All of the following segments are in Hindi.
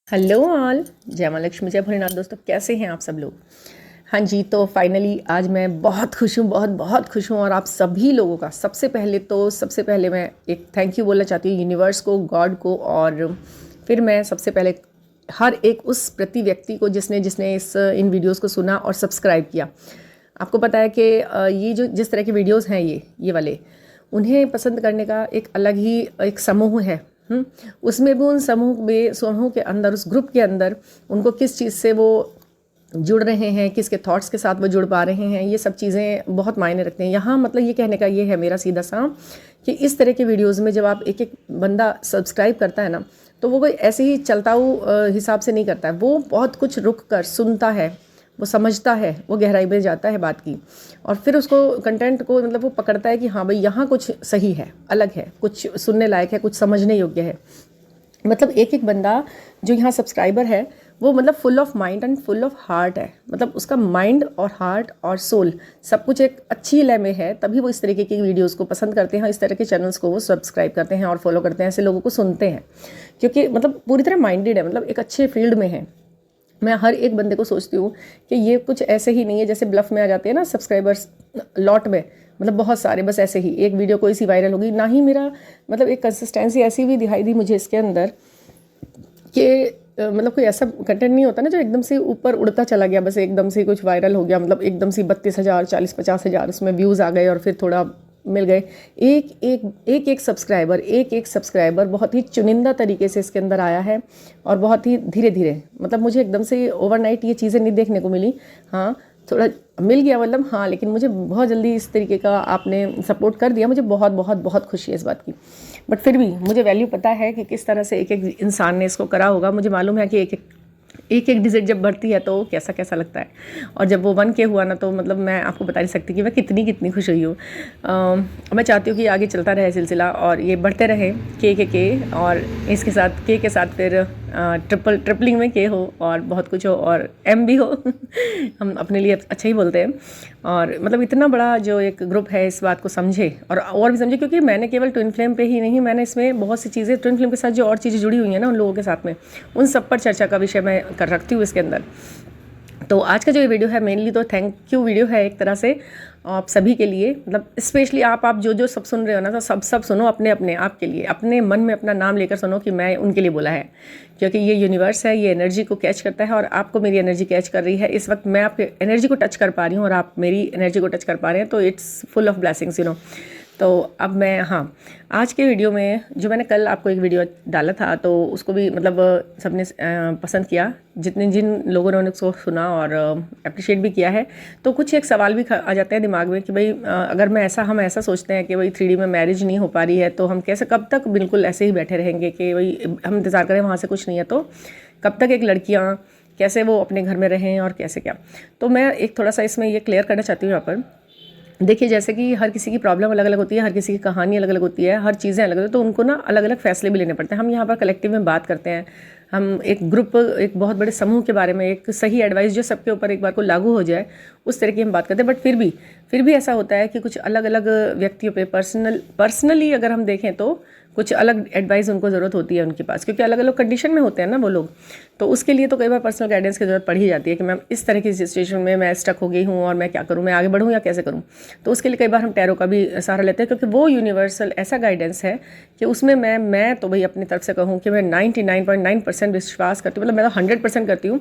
हेलो ऑल, जय माँ लक्ष्मी, जय भोलेनाथ। दोस्तों, कैसे हैं आप सब लोग? हाँ जी, तो फाइनली आज मैं बहुत खुश हूँ, बहुत बहुत खुश हूँ। और आप सभी लोगों का सबसे पहले मैं एक थैंक यू बोलना चाहती हूँ यूनिवर्स को, गॉड को। और फिर मैं सबसे पहले हर एक उस प्रति व्यक्ति को जिसने जिसने इन वीडियोज़ को सुना और सब्सक्राइब किया। आपको पता है कि ये जो जिस तरह के वीडियोज़ हैं ये वाले, उन्हें पसंद करने का एक अलग ही एक समूह है। उसमें भी उन समूह के अंदर, उस ग्रुप के अंदर उनको किस चीज़ से वो जुड़ रहे हैं, किसके थॉट्स के साथ वो जुड़ पा रहे हैं, ये सब चीज़ें बहुत मायने रखते हैं। यहाँ मतलब ये कहने का ये है मेरा सीधा सा कि इस तरह के वीडियोज़ में जब आप एक एक बंदा सब्सक्राइब करता है ना, तो वो कोई ऐसे ही चलता हिसाब से नहीं करता है। वो बहुत कुछ रुक कर सुनता है, वो समझता है, वो गहराई में जाता है बात की, और फिर उसको कंटेंट को मतलब वो पकड़ता है कि हाँ भाई, यहाँ कुछ सही है, अलग है, कुछ सुनने लायक है, कुछ समझने योग्य है। मतलब एक एक बंदा जो यहाँ सब्सक्राइबर है, वो मतलब full of mind and full of heart है। मतलब उसका माइंड और हार्ट और सोल सब कुछ एक अच्छी लय में है, तभी वो इस तरीके की वीडियोस को पसंद करते हैं, इस तरह के चैनल्स को वो सब्सक्राइब करते हैं और फॉलो करते हैं, ऐसे लोगों को सुनते हैं, क्योंकि मतलब पूरी तरह माइंडेड है, मतलब एक अच्छे फील्ड में है। मैं हर एक बंदे को सोचती हूँ कि ये कुछ ऐसे ही नहीं है जैसे ब्लफ में आ जाते हैं ना सब्सक्राइबर्स लॉट में, मतलब बहुत सारे, बस ऐसे ही एक वीडियो कोई सी वायरल होगी। ना ही मेरा मतलब एक कंसिस्टेंसी ऐसी भी दिखाई दी मुझे इसके अंदर कि मतलब कोई ऐसा कंटेंट नहीं होता ना जो एकदम से ऊपर उड़ता चला गया, बस एकदम से कुछ वायरल हो गया, मतलब एकदम से 32,000 40-50,000 उसमें व्यूज़ आ गए और फिर थोड़ा मिल गए। एक एक सब्सक्राइबर बहुत ही चुनिंदा तरीके से इसके अंदर आया है, और बहुत ही धीरे धीरे, मतलब मुझे एकदम से ओवरनाइट ये चीज़ें नहीं देखने को मिली। हाँ, थोड़ा मिल गया मतलब, हाँ, लेकिन मुझे बहुत जल्दी इस तरीके का आपने सपोर्ट कर दिया, मुझे बहुत बहुत बहुत खुशी है इस बात की। बट फिर भी मुझे वैल्यू पता है कि किस तरह से एक एक इंसान ने इसको करा होगा। मुझे मालूम है कि एक एक डिजिट जब बढ़ती है तो कैसा कैसा लगता है, और जब वो 1K हुआ ना, तो मतलब मैं आपको बता नहीं सकती कि मैं कितनी खुश हुई हूँ। मैं चाहती हूँ कि आगे चलता रहे सिलसिला, और ये बढ़ते रहे के, और इसके साथ के साथ फिर ट्रिपलिंग में के हो, और बहुत कुछ हो, और M भी हो। हम अपने लिए अच्छा ही बोलते हैं। और मतलब इतना बड़ा जो एक ग्रुप है इस बात को समझे, और भी समझे, क्योंकि मैंने केवल ट्विन फ्लेम पे ही नहीं, मैंने इसमें बहुत सी चीज़ें ट्विन फ्लेम के साथ जो और चीज़ें जुड़ी हुई हैं ना उन लोगों के साथ में, उन सब पर चर्चा का विषय मैं कर रखती हूँ इसके अंदर। तो आज का जो ये वीडियो है मेनली तो थैंक यू वीडियो है एक तरह से आप सभी के लिए, मतलब स्पेशली आप जो सब सुन रहे हो ना, तो सब सुनो अपने अपने आप के लिए, अपने मन में अपना नाम लेकर सुनो कि मैं उनके लिए बोला है, क्योंकि ये यूनिवर्स है, ये एनर्जी को कैच करता है, और आपको मेरी एनर्जी कैच कर रही है। इस वक्त मैं आपके एनर्जी को टच कर पा रही हूँ और आप मेरी एनर्जी को टच कर पा रहे हैं, तो इट्स फुल ऑफ ब्लेसिंग्स, तो अब मैं, हाँ, आज के वीडियो में जो मैंने कल आपको एक वीडियो डाला था, तो उसको भी मतलब सबने पसंद किया, जिन लोगों ने उसको सुना और अप्रिशिएट भी किया है। तो कुछ एक सवाल भी आ जाते हैं दिमाग में कि भाई, अगर हम ऐसा सोचते हैं कि भाई 3D में मैरिज नहीं हो पा रही है, तो हम कैसे, कब तक बिल्कुल ऐसे ही बैठे रहेंगे कि भाई हम इंतज़ार करें वहाँ से कुछ नहीं है, तो कब तक एक लड़कियाँ कैसे वो अपने घर में रहें और कैसे क्या। तो मैं एक थोड़ा सा इसमें ये क्लियर करना चाहती हूँ यहाँ पर। देखिए, जैसे कि हर किसी की प्रॉब्लम अलग अलग होती है, हर किसी की कहानी अलग अलग होती है, हर चीज़ें अलग अलग, तो उनको ना अलग अलग फैसले भी लेने पड़ते हैं। हम यहाँ पर कलेक्टिव में बात करते हैं, हम एक ग्रुप, एक बहुत बड़े समूह के बारे में, एक सही एडवाइस जो सबके ऊपर एक बार को लागू हो जाए, उस तरह की हम बात करते हैं। बट फिर भी ऐसा होता है कि कुछ अलग अलग व्यक्तियों पे पर्सनली अगर हम देखें तो कुछ अलग एडवाइस उनको ज़रूरत होती है उनके पास, क्योंकि अलग अलग कंडीशन में होते हैं ना वो लोग। तो उसके लिए तो कई बार पर्सनल गाइडेंस की ज़रूरत पड़ ही जाती है कि मैम इस तरह की सिचुएशन में मैं स्टक हो गई हूँ और मैं क्या करूँ, मैं आगे बढ़ूँ या कैसे करूँ। तो उसके लिए कई बार हम टैरो का भी सहारा लेते हैं, क्योंकि वो यूनिवर्सल ऐसा गाइडेंस है कि उसमें मैं तो भाई अपनी तरफ से कहूँ कि मैं 99.9% विश्वास करती हूँ, मतलब मैं तो 100% करती हूँ।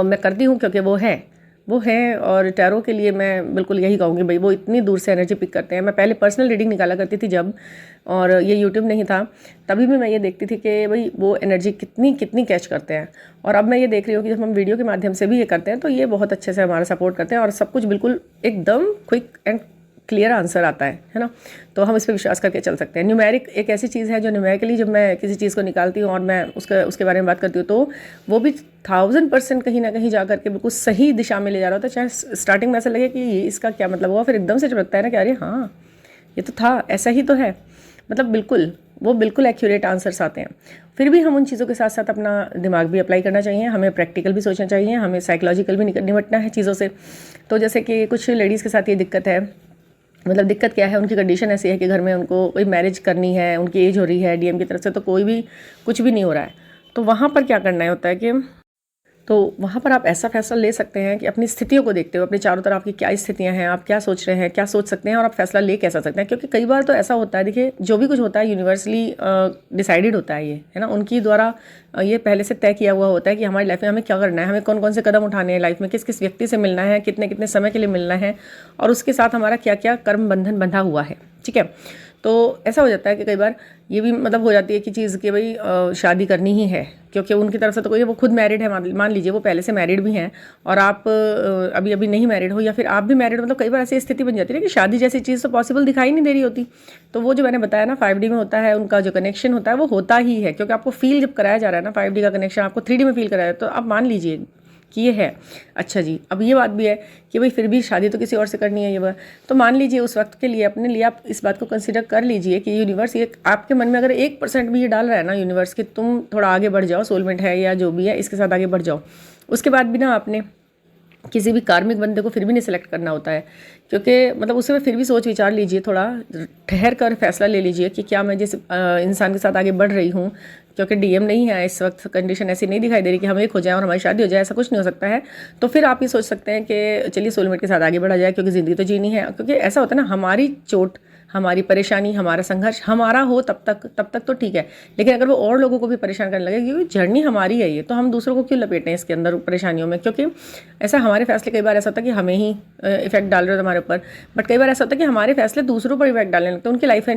मैं करती हूँ क्योंकि वो है, और टैरो के लिए मैं बिल्कुल यही कहूँगी भाई, वो इतनी दूर से एनर्जी पिक करते हैं। मैं पहले पर्सनल रीडिंग निकाला करती थी जब, और ये यूट्यूब नहीं था, तभी भी मैं ये देखती थी कि भाई वो एनर्जी कितनी कैच करते हैं। और अब मैं ये देख रही हूँ कि जब हम वीडियो के माध्यम से भी ये करते हैं, तो ये बहुत अच्छे से हमारा सपोर्ट करते हैं, और सब कुछ बिल्कुल एकदम क्विक एंड क्लियर आंसर आता है ना। तो हम इस पर विश्वास करके चल सकते हैं। न्यूमेरिक एक ऐसी चीज़ है जो न्यूमेरिकली जब मैं किसी चीज़ को निकालती हूँ और मैं उसके बारे में बात करती हूँ, तो वो भी 1000% कहीं ना कहीं जा करके बिल्कुल सही दिशा में ले जा रहा होता है। चाहे स्टार्टिंग में ऐसा लगे कि ये इसका क्या मतलब हुआ, फिर एकदम से चमकता है ना कि अरे हाँ, ये तो था, ऐसा ही तो है, मतलब बिल्कुल एक्यूरेट आंसर्स आते हैं। फिर भी हम उन चीज़ों के साथ साथ अपना दिमाग भी अप्लाई करना चाहिए, हमें प्रैक्टिकल भी सोचना चाहिए, हमें साइकोलॉजिकल भी निपटना है चीज़ों से। तो जैसे कि कुछ लेडीज़ के साथ ये दिक्कत है, मतलब दिक्कत क्या है, उनकी कंडीशन ऐसी है कि घर में उनको कोई मैरिज करनी है, उनकी एज हो रही है DM की तरफ से, तो कोई भी कुछ भी नहीं हो रहा है। तो वहाँ पर क्या करना होता है कि तो वहाँ पर आप ऐसा फैसला ले सकते हैं कि अपनी स्थितियों को देखते हुए, अपने चारों तरफ आपकी क्या स्थितियाँ हैं, आप क्या सोच रहे हैं, क्या सोच सकते हैं और आप फैसला ले कैसा सकते हैं। क्योंकि कई बार तो ऐसा होता है, देखिए जो भी कुछ होता है यूनिवर्सली डिसाइडेड होता है, ये है ना, उनकी द्वारा ये पहले से तय किया हुआ होता है कि हमारी लाइफ में हमें क्या करना है, हमें कौन कौन से कदम उठाने हैं लाइफ में, किस किस व्यक्ति से मिलना है, कितने कितने समय के लिए मिलना है और उसके साथ हमारा क्या क्या कर्म बंधन बंधा हुआ है। ठीक है, तो ऐसा हो जाता है कि कई बार ये भी मतलब हो जाती है कि चीज़ कि भाई शादी करनी ही है, क्योंकि उनकी तरफ से तो कोई, वो खुद मैरिड है, मान लीजिए वो पहले से मैरिड भी हैं और आप अभी अभी नहीं मैरिड हो, या फिर आप भी मैरिड, मतलब कई बार ऐसी स्थिति बन जाती है कि शादी जैसी चीज़ तो पॉसिबल दिखाई नहीं दे रही होती। तो वो जो मैंने बताया ना 5D में होता है, उनका जो कनेक्शन होता है वो होता ही है, क्योंकि आपको फील जब कराया जा रहा है ना 5D का कनेक्शन आपको 3D में फील कराया है, तो आप मान लीजिए कि ये है। अच्छा जी, अब ये बात भी है कि भाई फिर भी शादी तो किसी और से करनी है ये बात, तो मान लीजिए उस वक्त के लिए अपने लिए आप इस बात को कंसिडर कर लीजिए कि यूनिवर्स ये आपके मन में अगर 1% भी ये डाल रहा है ना यूनिवर्स कि तुम थोड़ा आगे बढ़ जाओ, सोलमेट है या जो भी है इसके साथ आगे बढ़ जाओ, उसके बाद भी ना आपने किसी भी कार्मिक बंदे को फिर भी नहीं सिलेक्ट करना होता है, क्योंकि मतलब उसमें फिर भी सोच विचार लीजिए, थोड़ा ठहर कर फैसला ले लीजिए कि क्या मैं जिस इंसान के साथ आगे बढ़ रही हूँ, क्योंकि डीएम नहीं है इस वक्त, कंडीशन ऐसी नहीं दिखाई दे रही कि हम एक हो जाएं और हमारी शादी हो जाए, ऐसा कुछ नहीं हो सकता है। तो फिर आप ये सोच सकते हैं कि चलिए सोलमेट के साथ आगे बढ़ा जाए, क्योंकि ज़िंदगी तो जीनी है। क्योंकि ऐसा होता है ना, हमारी चोट, हमारी परेशानी, हमारा संघर्ष हमारा हो तब तक तो ठीक है, लेकिन अगर वो और लोगों को भी परेशान करने लगे, क्योंकि जर्नी हमारी है ये, तो हम दूसरों को क्यों लपेटें इसके अंदर परेशानियों में। क्योंकि ऐसा हमारे फैसले कई बार ऐसा होता है कि हमें ही इफेक्ट डाल रहे हो हमारे ऊपर, बट कई बार ऐसा होता है कि हमारे फैसले दूसरों पर इफेक्ट डालने लगते हैं, उनकी लाइफ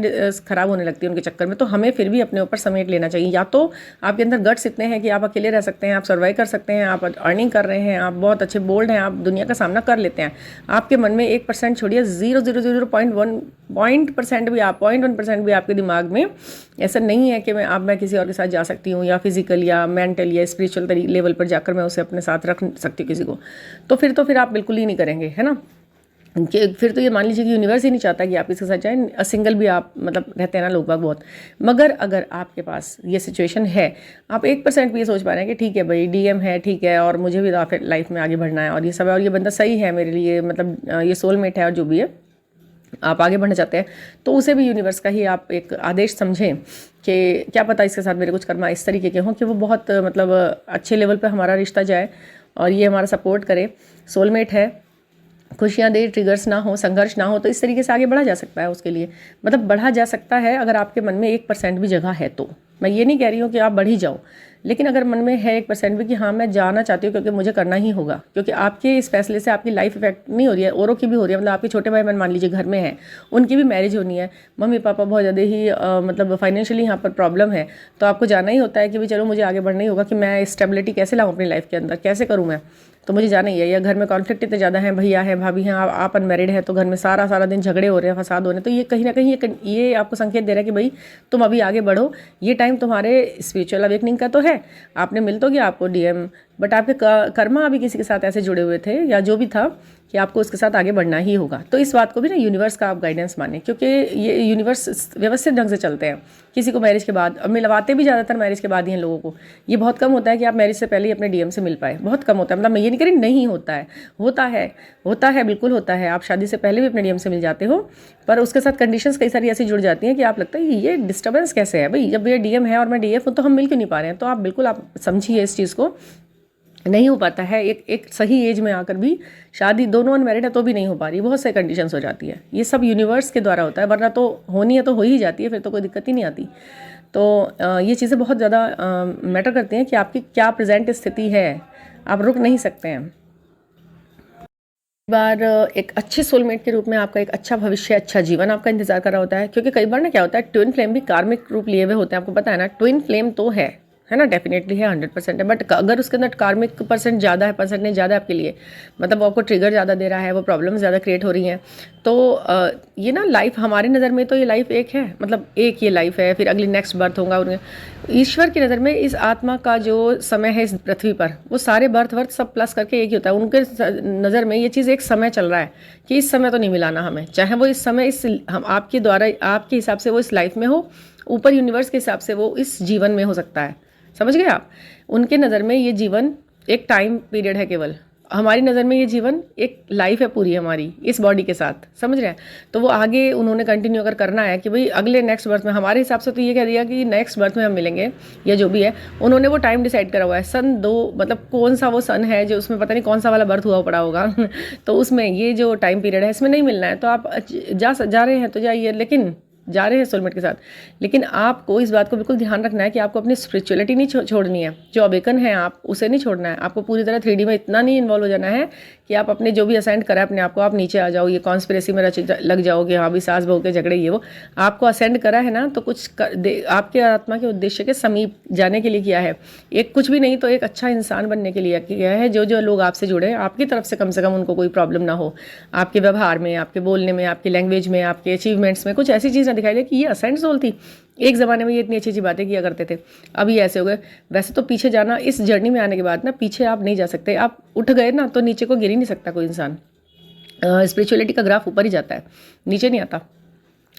खराब होने लगती है उनके चक्कर में। तो हमें फिर भी अपने ऊपर समेट लेना चाहिए। या तो आपके अंदर गट्स इतने हैं कि आप अकेले रह सकते हैं, आप सर्वाइव कर सकते हैं, आप अर्निंग कर रहे हैं, आप बहुत अच्छे बोल्ड हैं, आप दुनिया का सामना कर लेते हैं। आपके मन में 1% छोड़िए, 0.1% भी आप 0.1% भी आपके दिमाग में ऐसा नहीं है कि मैं किसी और के साथ जा सकती हूँ, या फिजिकल या मेंटल या स्पिरिचुअल लेवल पर जाकर मैं उसे अपने साथ रख सकती हूँ किसी को, तो फिर आप बिल्कुल ही नहीं करेंगे, है ना। कि फिर तो ये मान लीजिए कि यूनिवर्स ही नहीं चाहता कि आप इसके साथ जाएं, सिंगल भी आप मतलब रहते हैं ना लोग बाग बहुत। मगर अगर आपके पास ये सिचुएशन है, आप 1% भी ये सोच पा रहे हैं कि ठीक है भाई डीएम है, ठीक है, और मुझे भी फिर लाइफ में आगे बढ़ना है और ये सब है, और ये बंदा सही है मेरे लिए, मतलब ये सोलमेट है और जो भी है, आप आगे बढ़ना चाहते हैं, तो उसे भी यूनिवर्स का ही आप एक आदेश समझें कि क्या पता इसके साथ मेरे कुछ कर्मा इस तरीके के हों कि वो बहुत मतलब अच्छे लेवल पे हमारा रिश्ता जाए और ये हमारा सपोर्ट करे, सोलमेट है, खुशियाँ दे, ट्रिगर्स ना हो, संघर्ष ना हो, तो इस तरीके से आगे बढ़ा जा सकता है उसके लिए। मतलब बढ़ा जा सकता है अगर आपके मन में 1% भी जगह है तो। मैं ये नहीं कह रही हूँ कि आप बढ़ ही जाओ, लेकिन अगर मन में है 1% भी कि हाँ मैं जाना चाहती हूँ क्योंकि मुझे करना ही होगा, क्योंकि आपके इस फैसले से आपकी लाइफ इफेक्ट नहीं हो रही है, औरों की भी हो रही है। मतलब आपके छोटे भाई बहन मान लीजिए घर में हैं, उनकी भी मैरिज होनी है, मम्मी पापा बहुत ज़्यादा ही मतलब फाइनेंशियली यहाँ पर प्रॉब्लम है, तो आपको जाना ही होता है कि भाई चलो मुझे आगे बढ़ना ही होगा कि मैं स्टेबिलिटी कैसे लाऊँ अपनी लाइफ के अंदर, कैसे करूँ मैं, तो मुझे जाना ही है। या घर में कॉन्फ्लिक्ट इतने ज़्यादा हैं, भैया हैं, भाभी हैं, आप अनमेरिड हैं, तो घर में सारा दिन झगड़े हो रहे हैं, फसाद हो रहे हैं, तो ये कहीं ना कहीं ये आपको संकेत दे रहा है कि भाई तुम अभी आगे बढ़ो, ये टाइम तुम्हारे स्पिरिचुअल अवेकनिंग का तो है, आपने मिल तो गया आपको डीएम, बट आपके कर्मा अभी किसी के साथ ऐसे जुड़े हुए थे या जो भी था कि आपको उसके साथ आगे बढ़ना ही होगा। तो इस बात को भी ना यूनिवर्स का आप गाइडेंस माने, क्योंकि ये यूनिवर्स व्यवस्थित ढंग से चलते हैं। किसी को मैरिज के बाद, अब मिलवाते भी ज़्यादातर मैरिज के बाद ही हैं लोगों को, ये बहुत कम होता है कि आप मैरिज से पहले ही अपने डीएम से मिल पाए, बहुत कम होता है। मतलब मैं ये नहीं कह रही नहीं होता है, होता है बिल्कुल होता है, आप शादी से पहले भी अपने डीएम से मिल जाते हो, पर उसके साथ कंडीशंस कई सारी ऐसी जुड़ जाती हैं कि आप लगता है ये डिस्टर्बेंस कैसे है भाई, जब ये डीएम है और मैं डीएफ हूँ तो हम मिल क्यों नहीं पा रहे हैं। तो आप बिल्कुल आप समझिए इस चीज़ को, नहीं हो पाता है एक सही एज में आकर भी शादी, दोनों अनमैरिड है तो भी नहीं हो पा रही, बहुत सारी कंडीशंस हो जाती है। ये सब यूनिवर्स के द्वारा होता है, वरना तो होनी है तो हो ही जाती है, फिर तो कोई दिक्कत ही नहीं आती। तो ये चीज़ें बहुत ज़्यादा मैटर करती हैं कि आपकी क्या प्रेजेंट स्थिति है, आप रुक नहीं सकते हैं। बार एक अच्छे सोलमेट के रूप में आपका एक अच्छा भविष्य, अच्छा जीवन आपका इंतजार कर रहा होता है। क्योंकि कई बार ना क्या होता है, ट्विन फ्लेम भी कार्मिक रूप लिए हुए होते हैं, आपको पता है ना, ट्विन फ्लेम तो है ना, डेफिनेटली है, 100% है, बट अगर उसके अंदर कार्मिक परसेंट ज़्यादा है, परसेंटेज ज़्यादा है आपके लिए, मतलब वो आपको ट्रिगर ज़्यादा दे रहा है, वो प्रॉब्लम ज़्यादा क्रिएट हो रही हैं, तो ये ना लाइफ हमारी नज़र में तो ये लाइफ एक है, मतलब एक ये लाइफ है, फिर अगली नेक्स्ट बर्थ होगा उनके। ईश्वर की नज़र में इस आत्मा का जो समय है इस पृथ्वी पर, वो सारे बर्थ वर्थ सब प्लस करके एक ही होता है। उनके नज़र में ये चीज़ एक समय चल रहा है कि इस समय तो नहीं मिलाना हमें, चाहे वो इस समय हम आपके द्वारा आपके हिसाब से वो इस लाइफ में हो, ऊपर यूनिवर्स के हिसाब से वो इस जीवन में हो सकता है। समझ गए आप? उनके नज़र में ये जीवन एक टाइम पीरियड है केवल, हमारी नज़र में ये जीवन एक लाइफ है पूरी हमारी इस बॉडी के साथ, समझ रहे हैं। तो वो आगे उन्होंने कंटिन्यू अगर करना है कि भाई अगले नेक्स्ट बर्थ में, हमारे हिसाब से तो ये कह दिया कि नेक्स्ट बर्थ में हम मिलेंगे या जो भी है, उन्होंने वो टाइम डिसाइड करा हुआ है। सन 2 मतलब कौन सा वो सन है जो उसमें पता नहीं कौन सा वाला बर्थ हुआ पड़ा होगा तो उसमें ये जो टाइम पीरियड है इसमें नहीं मिलना है। तो आप जा रहे हैं तो जाइए, लेकिन जा रहे हैं सोलमेट के साथ, लेकिन आपको इस बात को बिल्कुल ध्यान रखना है कि आपको अपनी स्पिरिचुअलिटी नहीं छोड़नी है। जो अवेकन है आप उसे नहीं छोड़ना है। आपको पूरी तरह 3D में इतना नहीं इन्वॉल्व हो जाना है कि आप अपने जो भी असेंड करा अपने आप को, आप नीचे आ जाओ, ये कॉन्स्पिरेसी में लग जाओगे, हाँ भी सास बहू के झगड़े ये वो। आपको असेंड करा है ना, तो कुछ आपके आत्मा के उद्देश्य के समीप जाने के लिए किया है। एक कुछ भी नहीं तो एक अच्छा इंसान बनने के लिए किया है। जो जो लोग आपसे जुड़े हैं आपकी तरफ से कम उनको कोई प्रॉब्लम ना हो, आपके व्यवहार में, आपके बोलने में, आपकी लैंग्वेज में, आपके अचीवमेंट्स में कुछ ऐसी चीज़ ना दिखाई दे कि ये असेंड सोल थी, एक ज़माने में ये इतनी अच्छी अच्छी बातें किया करते थे, अब ये ऐसे हो गए। वैसे तो पीछे जाना, इस जर्नी में आने के बाद ना पीछे आप नहीं जा सकते। आप उठ गए ना तो नीचे को गिर ही नहीं सकता कोई इंसान। स्पिरिचुअलिटी का ग्राफ ऊपर ही जाता है, नीचे नहीं आता।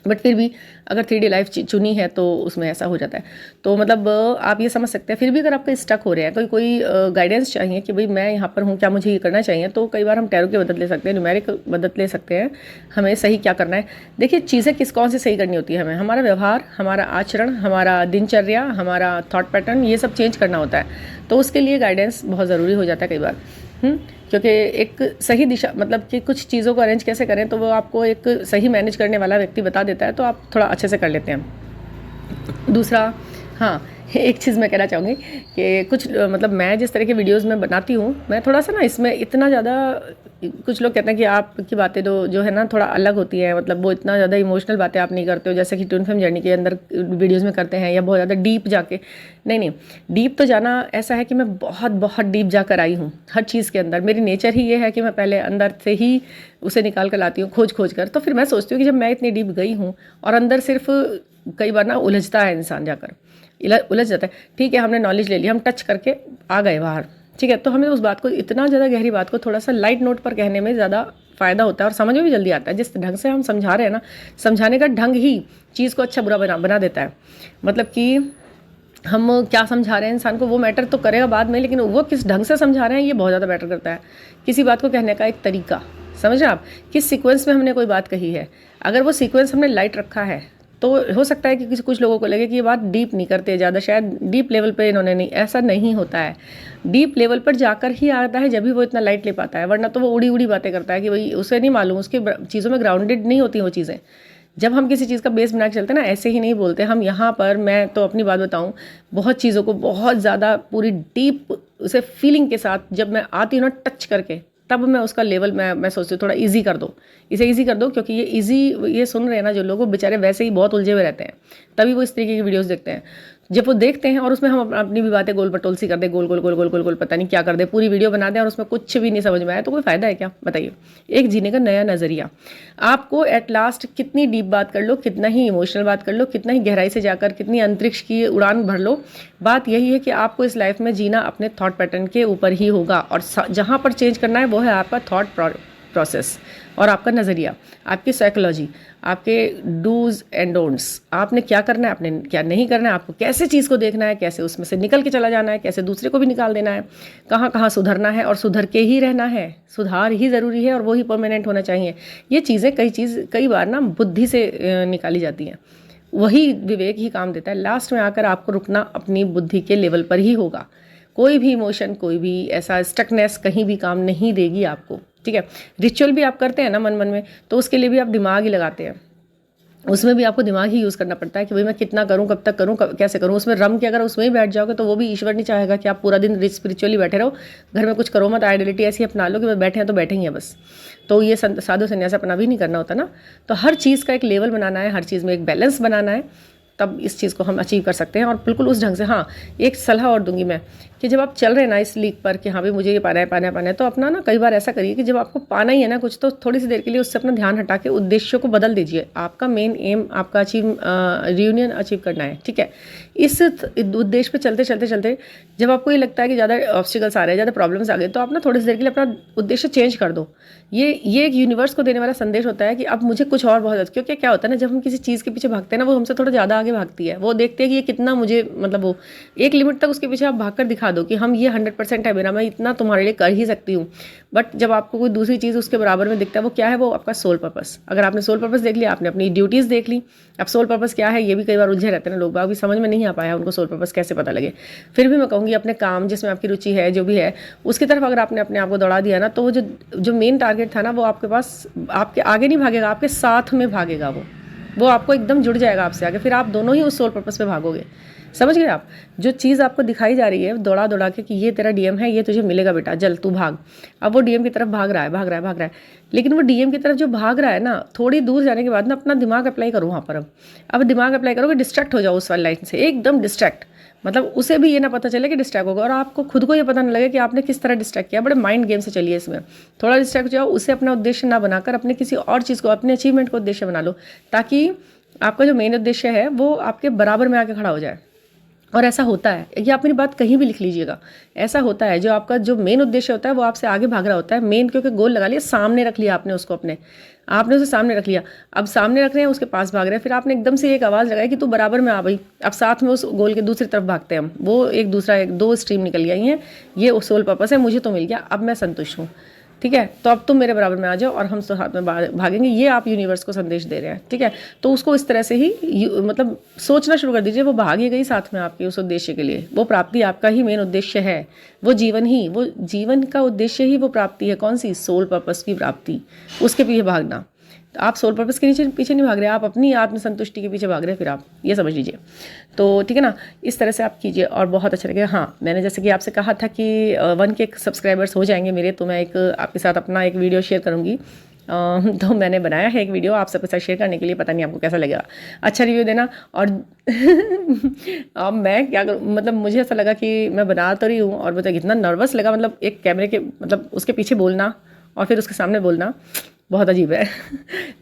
बट फिर भी अगर 3D लाइफ चुनी है तो उसमें ऐसा हो जाता है। तो मतलब आप ये समझ सकते हैं। फिर भी अगर आपका स्टक हो रहे हैं, कोई गाइडेंस चाहिए कि भाई मैं यहाँ पर हूँ, क्या मुझे ये करना चाहिए, तो कई बार हम टैरो की मदद ले सकते हैं, न्यूमेरिक मदद ले सकते हैं, हमें सही क्या करना है। देखिए चीज़ें कौन सी सही करनी होती है हमें, हमारा व्यवहार, हमारा आचरण, हमारा दिनचर्या, हमारा थॉट पैटर्न, ये सब चेंज करना होता है। तो उसके लिए गाइडेंस बहुत ज़रूरी हो जाता है कई बार। क्योंकि एक सही दिशा, मतलब कि कुछ चीज़ों को अरेंज कैसे करें, तो वो आपको एक सही मैनेज करने वाला व्यक्ति बता देता है, तो आप थोड़ा अच्छे से कर लेते हैं। दूसरा, हाँ, एक चीज़ मैं कहना चाहूँगी कि कुछ मतलब मैं जिस तरह के वीडियोस में बनाती हूँ, मैं थोड़ा सा ना इसमें इतना ज़्यादा, कुछ लोग कहते हैं कि आपकी बातें जो है ना थोड़ा अलग होती है, मतलब वो इतना ज़्यादा इमोशनल बातें आप नहीं करते हो जैसे कि ट्विन फ्लेम जर्नी के अंदर वीडियोज़ में करते हैं, या बहुत ज़्यादा डीप जाके। नहीं, डीप तो जाना ऐसा है कि मैं बहुत बहुत डीप जाकर आई हूँ हर चीज़ के अंदर। मेरी नेचर ही ये है कि मैं पहले अंदर से ही उसे निकाल कर लाती हूँ, खोज कर। तो फिर मैं सोचती हूँ कि जब मैं इतनी डीप गई हूँ और अंदर सिर्फ कई बार ना उलझता है इंसान, जाकर उलझ जाता है। ठीक है, हमने नॉलेज ले ली, हम टच करके आ गए बाहर, ठीक है, तो हमें उस बात को, इतना ज़्यादा गहरी बात को थोड़ा सा लाइट नोट पर कहने में ज़्यादा फ़ायदा होता है और समझ में भी जल्दी आता है। जिस ढंग से हम समझा रहे हैं ना, समझाने का ढंग ही चीज़ को अच्छा बुरा बना देता है। मतलब कि हम क्या समझा रहे हैं इंसान को वो मैटर तो करेगा बाद में, लेकिन वो किस ढंग से समझा रहे हैं ये बहुत ज़्यादा मैटर करता है। किसी बात को कहने का एक तरीका, समझ रहे हैं आप, किस सीक्वेंस में हमने कोई बात कही है। अगर वो सीक्वेंस हमने लाइट रखा है तो हो सकता है कि कुछ लोगों को लगे कि ये बात डीप नहीं करते ज़्यादा, शायद डीप लेवल पे इन्होंने नहीं, ऐसा नहीं होता है। डीप लेवल पर जाकर ही आता है जब भी वो इतना लाइट ले पाता है, वरना तो वो उड़ी उड़ी बातें करता है कि भाई उसे नहीं मालूम, उसकी चीज़ों में ग्राउंडेड नहीं होती वो चीज़ें। जब हम किसी चीज़ का बेस बना के चलते हैं ना, ऐसे ही नहीं बोलते हम। यहाँ पर मैं तो अपनी बात बताऊँ, बहुत चीज़ों को बहुत ज़्यादा पूरी डीप उसे फीलिंग के साथ जब मैं आती हूँ ना टच करके, तब मैं उसका लेवल मैं सोचती हूँ थोड़ा इजी कर दो, इसे इजी कर दो, क्योंकि ये सुन रहे हैं ना जो लोग, वो बेचारे वैसे ही बहुत उलझे हुए रहते हैं, तभी वो इस तरीके की वीडियोस देखते हैं। जब वो देखते हैं और उसमें हम अपनी भी बातें गोल पटोल सी कर दे, गोल गोल गोल गोल गोल गोल पता नहीं क्या कर दे, पूरी वीडियो बना दें और उसमें कुछ भी नहीं समझ में आया, तो कोई फ़ायदा है क्या, बताइए। एक जीने का नया नज़रिया, आपको एट लास्ट कितनी डीप बात कर लो, कितना ही इमोशनल बात कर लो, कितना ही गहराई से जाकर कितनी अंतरिक्ष की उड़ान भर लो, बात यही है कि आपको इस लाइफ में जीना अपने थॉट पैटर्न के ऊपर ही होगा। और जहाँ पर चेंज करना है वो है आपका थॉट प्रोसेस और आपका नज़रिया, आपकी साइकोलॉजी, आपके डूज एंड डोंट्स। आपने क्या करना है, आपने क्या नहीं करना है, आपको कैसे चीज़ को देखना है, कैसे उसमें से निकल के चला जाना है, कैसे दूसरे को भी निकाल देना है, कहाँ कहाँ सुधरना है और सुधर के ही रहना है। सुधार ही ज़रूरी है और वो ही परमानेंट होना चाहिए। ये चीज़ें कई बार ना बुद्धि से निकाली जाती हैं, वही विवेक ही काम देता है। लास्ट में आकर आपको रुकना अपनी बुद्धि के लेवल पर ही होगा। कोई भी इमोशन, कोई भी ऐसा स्टकनेस कहीं भी काम नहीं देगी आपको, ठीक है। रिचुअल भी आप करते हैं ना मन में, तो उसके लिए भी आप दिमाग ही लगाते हैं, उसमें भी आपको दिमाग ही यूज़ करना पड़ता है कि भाई मैं कितना करूं, कब तक करूं, कैसे करूं। उसमें रम के अगर उसमें ही बैठ जाओगे तो वो भी ईश्वर नहीं चाहेगा कि आप पूरा दिन स्पिरिचुअली बैठे रहो, घर में कुछ करो मत, आइडेंटिटी ऐसी अपना लो कि मैं बैठे हैं तो बैठे ही हैं बस। तो ये साधु संन्यास अपना भी नहीं करना होता ना। तो हर चीज़ का एक लेवल बनाना है, हर चीज़ में एक बैलेंस बनाना है, तब इस चीज़ को हम अचीव कर सकते हैं। और बिल्कुल उस ढंग से, हाँ, एक सलाह और दूंगी मैं कि जब आप चल रहे हैं ना इस लीक पर कि हाँ भाई मुझे ये पाना है, तो अपना ना कई बार ऐसा करिए कि जब आपको पाना ही है ना कुछ, तो थोड़ी सी देर के लिए उससे अपना ध्यान हटा के उद्देश्यों को बदल दीजिए। आपका मेन एम आपका रियूनियन अचीव करना है, ठीक है। इस उद्देश्य पे चलते जब आपको ये लगता है कि ज़्यादा ऑब्स्टिकल्स आ रहे हैं, ज़्यादा प्रॉब्लम्स आ गए, तो आप ना थोड़ी सी देर के लिए अपना उद्देश्य चेंज कर दो। ये एक यूनिवर्स को देने वाला संदेश होता है कि अब मुझे कुछ और बहुत, क्योंकि क्या होता है ना, जब हम किसी चीज़ के पीछे भागते हैं ना, वो हमसे थोड़ा ज़्यादा आगे भागती है। वो देखते हैं कि ये कितना मुझे, मतलब वो एक लिमिट तक उसके पीछे आप भाग कर दिखा दिखा दो कि हम ये 100% है मेरा, मैं इतना तुम्हारे लिए कर ही सकती हूँ, बट जब आपको कोई दूसरी चीज़ उसके बराबर में दिखता है, वो क्या है, वो आपका सोल पर्पस। अगर आपने सोल पर्पस देख लिया, आपने अपनी ड्यूटीज़ देख ली। अब सोल पर्पस क्या है ये भी कई बार उलझे रहते हैं लोग, बाकी समझ में नहीं आ पाया उनको सोल पर्पस कैसे पता लगे। फिर भी मैं कहूँगी अपने काम जिसमें आपकी रुचि है, जो भी है, उसकी तरफ अगर आपने अपने आप को दौड़ा दिया ना, तो वो जो मेन टारगेट था ना, वो आपके पास, आपके आगे नहीं भागेगा, आपके साथ में भागेगा। वो आपको एकदम जुड़ जाएगा आपसे आगे, फिर आप दोनों ही उस सोल पर्पस पे भागोगे। समझ गए आप? जो चीज़ आपको दिखाई जा रही है दौड़ा दौड़ा के कि ये तेरा डीएम है, ये तुझे मिलेगा बेटा, जल तू भाग। अब वो डीएम की तरफ भाग रहा है, भाग रहा है, भाग रहा है, लेकिन वो डीएम की तरफ जो भाग रहा है ना, थोड़ी दूर जाने के बाद ना अपना दिमाग अप्लाई करो वहाँ पर। अब दिमाग अप्लाई करोगे, डिस्ट्रैक्ट हो जाओ उस वाली लाइन से, एकदम डिस्ट्रैक्ट, मतलब उसे भी ये ना पता चले कि डिस्ट्रैक्ट होगा, और आपको खुद को ये पता ना लगे कि आपने किस तरह डिस्ट्रैक्ट किया। बड़े माइंड गेम से चलिए इसमें, थोड़ा डिस्ट्रैक्ट हो जाओ, उसे अपना उद्देश्य ना बनाकर अपने किसी और चीज़ को, अपने अचीवमेंट को उद्देश्य बना लो, ताकि आपका जो मेन उद्देश्य है वो आपके बराबर में आके खड़ा हो जाए। और ऐसा होता है, ये आप मेरी बात कहीं भी लिख लीजिएगा, ऐसा होता है, जो आपका जो मेन उद्देश्य होता है वो आपसे आगे भाग रहा होता है। मेन क्योंकि गोल लगा लिया, सामने रख लिया आपने उसको, आपने उसे सामने रख लिया, अब सामने रख रहे हैं, उसके पास भाग रहे हैं, फिर आपने एकदम से एक आवाज़ लगाई कि तू बराबर में आ भाई, अब साथ में उस गोल के दूसरी तरफ भागते हैं हम, वो एक दूसरा, एक दो स्ट्रीम निकल आई हैं, ये सोल पर्पस है, मुझे तो मिल गया, अब मैं संतुष्ट हूँ, ठीक है, तो अब तुम मेरे बराबर में आ जाओ और हम साथ में भागेंगे, ये आप यूनिवर्स को संदेश दे रहे हैं, ठीक है। तो उसको इस तरह से ही मतलब सोचना शुरू कर दीजिए, वो भाग ही गई साथ में आपके उस उद्देश्य के लिए, वो प्राप्ति आपका ही मेन उद्देश्य है, वो जीवन का उद्देश्य ही वो प्राप्ति है। कौन सी? सोल पर्पस की प्राप्ति, उसके पीछे भागना। तो आप सोल पर्पस के पीछे नहीं भाग रहे, आप अपनी आत्मसंतुष्टि के पीछे भाग रहे हैं, फिर आप ये समझ लीजिए। तो ठीक है ना, इस तरह से आप कीजिए और बहुत अच्छा लगेगा। हाँ, मैंने जैसे कि आपसे कहा था कि 1K सब्सक्राइबर्स हो जाएंगे मेरे, तो मैं एक आपके साथ अपना एक वीडियो शेयर करूँगी। तो मैंने बनाया है एक वीडियो आप सबके साथ शेयर करने के लिए, पता नहीं आपको कैसा लगेगा, अच्छा रिव्यू देना। और अब मैं क्या करूँ, मतलब मुझे ऐसा लगा कि मैं बना तो रही हूँ और मुझे इतना नर्वस लगा, मतलब एक कैमरे के, मतलब उसके पीछे बोलना और फिर उसके सामने बोलना बहुत अजीब है।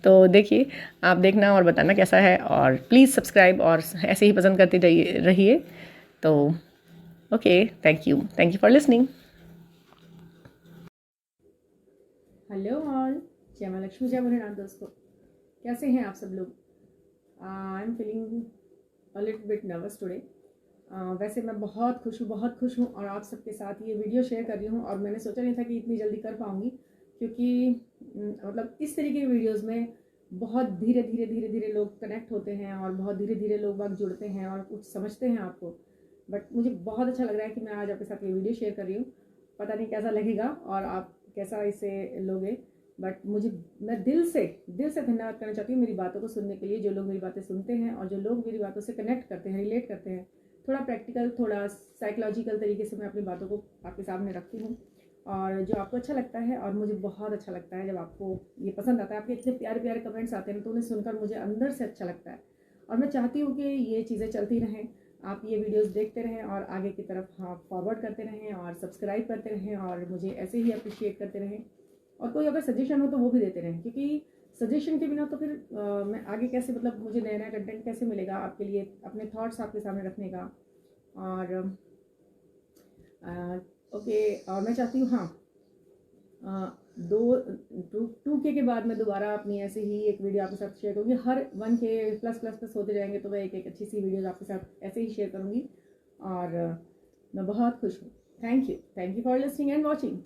तो देखिए, आप देखना और बताना कैसा है, और प्लीज़ सब्सक्राइब और ऐसे ही पसंद करते रहिए। तो okay, thank you for listening. Hello all, जय मां लक्ष्मी, जय भोलेनाथ। दोस्तों, कैसे हैं आप सब लोग? I am feeling a little bit nervous today. वैसे मैं बहुत खुश हूँ और आप सबके साथ ये वीडियो शेयर कर रही हूँ, और मैंने सोचा नहीं था कि इतनी जल्दी कर पाऊँगी, क्योंकि मतलब इस तरीके की वीडियोस में बहुत धीरे धीरे लोग कनेक्ट होते हैं और बहुत धीरे धीरे लोग बाग जुड़ते हैं और कुछ समझते हैं आपको। बट मुझे बहुत अच्छा लग रहा है कि मैं आज आपके साथ ये वीडियो शेयर कर रही हूँ। पता नहीं कैसा लगेगा और आप कैसा इसे लोगे, बट मैं दिल से धन्यवाद करना चाहती हूँ मेरी बातों को सुनने के लिए, जो लोग मेरी बातें सुनते हैं और जो लोग मेरी बातों से कनेक्ट करते हैं, रिलेट करते हैं। थोड़ा प्रैक्टिकल, थोड़ा साइकोलॉजिकल तरीके से मैं अपनी बातों को आपके सामने रखती हूँ, और जो आपको अच्छा लगता है, और मुझे बहुत अच्छा लगता है जब आपको ये पसंद आता है। आपके इतने प्यारे प्यारे कमेंट्स आते हैं तो उन्हें सुनकर मुझे अंदर से अच्छा लगता है, और मैं चाहती हूँ कि ये चीज़ें चलती रहें, आप ये वीडियोस देखते रहें और आगे की तरफ आप फॉरवर्ड करते रहें और सब्सक्राइब करते रहें और मुझे ऐसे ही अप्रिशिएट करते रहें, और कोई अगर सजेशन हो तो वो भी देते रहें, क्योंकि सजेशन के बिना तो फिर मैं आगे कैसे, मतलब मुझे नया नया कंटेंट कैसे मिलेगा आपके लिए, अपने थॉट्स आपके सामने रखने का। और ओके, और मैं चाहती हूँ, हाँ, 2K के बाद मैं दोबारा अपनी ऐसे ही एक वीडियो आपके साथ शेयर करूँगी। हर 1K प्लस होते जाएंगे तो मैं एक अच्छी सी वीडियो आपके साथ ऐसे ही शेयर करूँगी, और मैं बहुत खुश हूँ। Thank you for listening and watching.